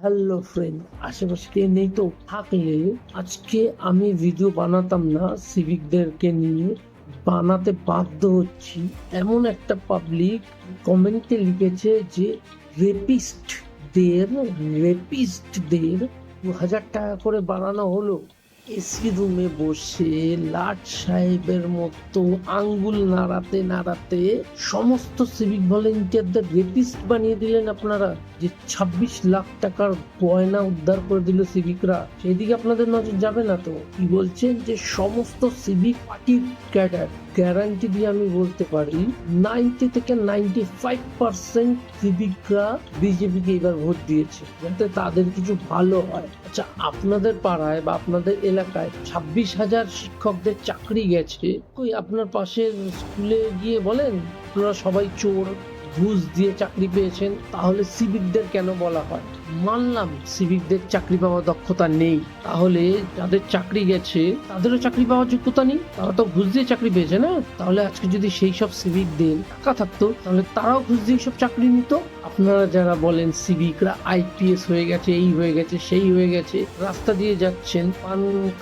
Hello friend, আশেপাশে কে নেই তো? থাকলে আজকে আমি ভিডিও বানাতাম না। সিভিকদেরকে নিয়ে বানাতে বাধ্য হচ্ছি। এমন একটা পাবলিক কমেন্টে লিখেছে যে রেপিস্টদের রেপিস্টদের 2,000 টাকা করে বানানো হলো। এসি রুমে বসে লাট সাহেবের মতো আঙ্গুল নাড়াতে নাড়াতে সমস্ত সিভিক ভলেন্টিয়ারদের রেপিস্ট বানিয়ে দিলেন আপনারা। যে 26 লাখ টাকার গয়না উদ্ধার করে দিল সিভিকরা, সেদিকে আপনাদের নজর যাবে না তো? কি বলছেন যে সমস্ত সিভিক পার্টির ক্যাডার, গ্যারান্টি দিয়ে আমি বলতে পারি 90 থেকে 95% সিভিকরা বিজেপিকে এবার ভোট দিয়েছে যাতে তাদের কিছু ভালো হয়। আচ্ছা, আপনাদের পাড়ায় বা আপনাদের এলাকায় 26,000 শিক্ষকদের চাকরি গেছে, কই আপনার পাশের স্কুলে গিয়ে বলেন আপনারা সবাই চোর, ঘুষ দিয়ে চাকরি পেয়েছেন? তাহলে সিভিকদের কেন বলা হয়? মানলাম সিভিকদের চাকরি পাওয়ার দক্ষতা নেই, তাহলে যাদের চাকরি গেছে তাদেরও চাকরি পাওয়ার যোগ্যতা নেই? তারা তো ঘুষ দিয়ে চাকরি পেয়েছে না? তাহলে আজকে যদি সেই সব সিভিকদের টাকা থাকতো তাহলে তারাও ঘুষ দিয়ে সব চাকরি নিত। আপনারা যারা বলেন সিভিকরা আইপিএস হয়ে গেছে, এই হয়ে গেছে, সেই হয়ে গেছে, রাস্তা দিয়ে যাচ্ছেন,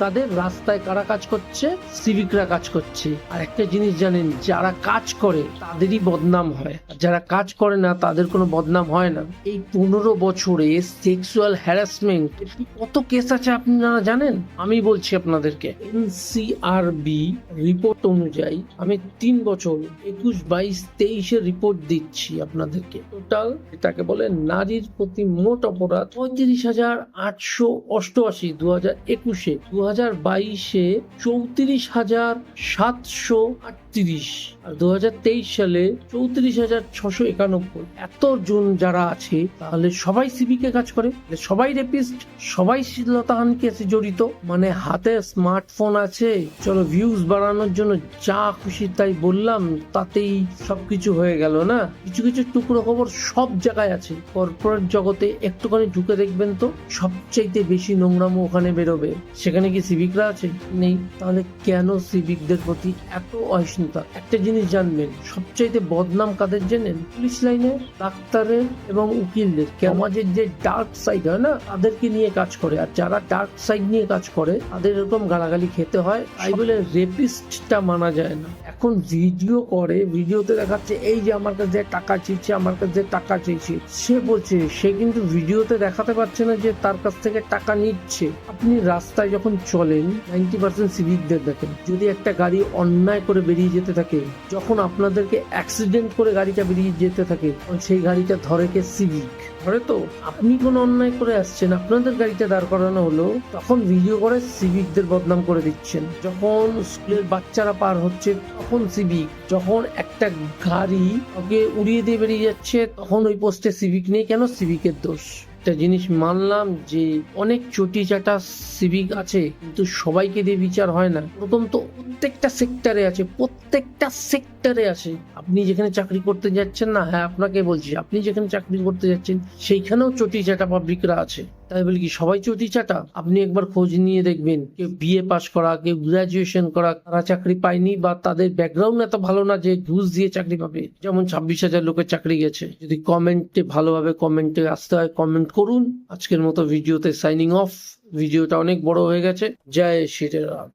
কাদের রাস্তায় কারা কাজ করছে? সিভিকরা কাজ করছে। আর একটা জিনিস জানেন, যারা কাজ করে তাদেরই বদনাম হয়, যারা কাজ করে না তাদের কোনো বদনাম হয় না। এই 15 বছরে সেক্সুয়াল হ্যারাসমেন্ট কত কেস আছে আপনারা জানেন? আমি বলছি আপনাদেরকে, এনসিআরবি রিপোর্ট অনুযায়ী আমি 3 বছর 21, 22, 23 রিপোর্ট দিচ্ছি আপনাদেরকে। টোটাল এটাকে বলে নারীর প্রতি মোট অপরাধ 35,888 2021-এ, 2022-এ 34,738, আর 2023 সালে 34,691। এতজন যারা আছে তাহলে সবাই সিভিকে কাজ করে, সবাই রেপিস্ট, সবাই শ্লীলতাহানি কেসে জড়িত। মানে হাতে স্মার্টফোন আছে, চলো ভিউজ বাড়ানোর জন্য যা খুশি তাই বললাম, তাতেই সবকিছু হয়ে গেল না? কিছু কিছু টুকরো খবর সব জায়গায় আছে। কর্পোরেট জগতে একটুখানি ঢুকে দেখবেন তো সবচাইতে বেশি নোংরামো ওখানে বেরোবে। সেখানে কি সিভিকরা আছে? নেই। তাহলে কেন সিভিকদের প্রতি এত অহিষ্ণুতা? একটা জিনিস জানবেন, সবচাইতে বদনাম কাদের জানেন? পুলিশ লাইনে, ডাক্তারের এবং উকিলদের। সমাজের যে ডার্ক সাইড হয় না, তাদেরকে নিয়ে কাজ করে। আর যারা ডার্ক সাইড নিয়ে কাজ করে তাদের এরকম গালাগালি খেতে হয়। তাই বলে রেপিস্টটা মানা যায় না। এখন ভিডিও করে, ভিডিওতে দেখাচ্ছে এই যে আমার কাছে টাকা চেয়েছে, আমার কাছে টাকা চেয়েছে। সে বলছে, সে কিন্তু ভিডিওতে দেখাতে পারছে না যে তার কাছ থেকে টাকা নিচ্ছে। আপনি রাস্তায় যখন চলেন 90% সিভিকদের দেখেন। যদি একটা গাড়ি অন্যায় করে বেরিয়ে যেতে থাকে, যখন আপনাদেরকে অ্যাক্সিডেন্ট করে গাড়িটা বেরিয়ে যেতে থাকে, সেই গাড়িটা ধরে কে? সিভিক ধরে। তো আপনি কোন অন্যায় করে আসছেন, আপনাদের গাড়িটা দাঁড় করানো হলো, তখন ভিডিও করে সিভিকদের বদনাম করে দিচ্ছেন। যখন স্কুলের বাচ্চারা পার হচ্ছে তখন সিভিক, যখন একটা গাড়ি ওকে উড়িয়ে দিয়ে বেরিয়ে যাচ্ছে তখন ওই পোস্টে সিভিক নেই। কেন? সিভিকের দোষ। একটা জিনিস মানলাম যে অনেক চটি চাটা সিভিক আছে, কিন্তু সবাইকে দিয়ে বিচার হয় না। প্রথম তো প্রত্যেকটা সেক্টরে আছে, প্রত্যেকটা সেক্টরে আছে। আপনি যেখানে চাকরি করতে যাচ্ছেন না, হ্যাঁ আপনাকে বলছি, আপনি যেখানে চাকরি করতে যাচ্ছেন সেইখানেও চটি চাটা পাবলিকরা আছে। তাই বলি কি সবাই চটি চাটা? আপনি একবার খোঁজ নিয়ে দেখবেন, কেউ বিএ পাস করা, কেউ গ্রাজুয়েশন করা, তারা চাকরি পায়নি বা তাদের ব্যাকগ্রাউন্ড এত ভালো না যে ঘুষ দিয়ে চাকরি পাবে। যেমন 26,000 লোকের চাকরি গেছে। যদি কমেন্টে ভালোভাবে কমেন্টে আসতে হয় কমেন্ট করুন। আজকের মতো ভিডিওতে সাইনিং অফ। ভিডিওটা অনেক বড় হয়ে গেছে। জয় শ্রীরাম।